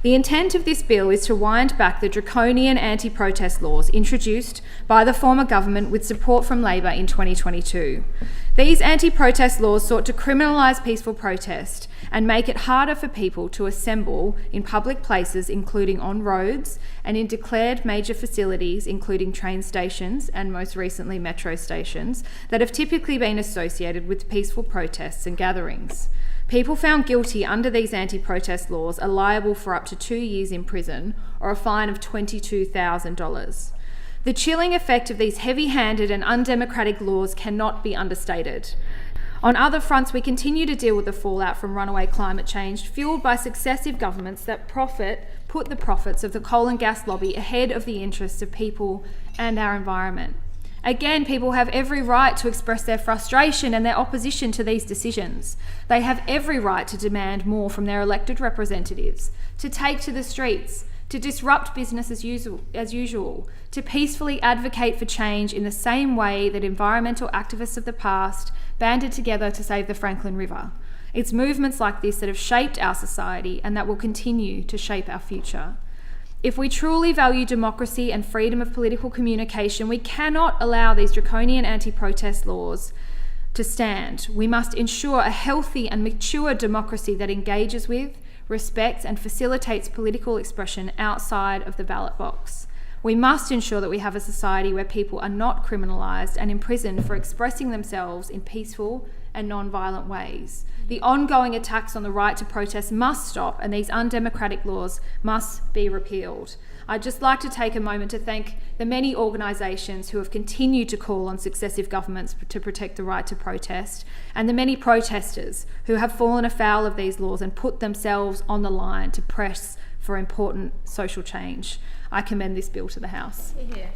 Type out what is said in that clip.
The intent of this bill is to wind back the draconian anti-protest laws introduced by the former government with support from Labor in 2022. These anti-protest laws sought to criminalise peaceful protest and make it harder for people to assemble in public places, including on roads and in declared major facilities, including train stations and most recently metro stations, that have typically been associated with peaceful protests and gatherings. People found guilty under these anti-protest laws are liable for up to 2 years in prison or a fine of $22,000. The chilling effect of these heavy-handed and undemocratic laws cannot be understated. On other fronts, we continue to deal with the fallout from runaway climate change, fueled by successive governments that put the profits of the coal and gas lobby ahead of the interests of people and our environment. Again, people have every right to express their frustration and their opposition to these decisions. They have every right to demand more from their elected representatives, to take to the streets, to disrupt business as usual, to peacefully advocate for change in the same way that environmental activists of the past banded together to save the Franklin River. It's movements like this that have shaped our society and that will continue to shape our future. If we truly value democracy and freedom of political communication, we cannot allow these draconian anti-protest laws to stand. We must ensure a healthy and mature democracy that engages with, respects and facilitates political expression outside of the ballot box. We must ensure that we have a society where people are not criminalised and imprisoned for expressing themselves in peaceful and non-violent ways. The ongoing attacks on the right to protest must stop, and these undemocratic laws must be repealed. I'd just like to take a moment to thank the many organisations who have continued to call on successive governments to protect the right to protest, and the many protesters who have fallen afoul of these laws and put themselves on the line to press for important social change. I commend this bill to the House. Yeah.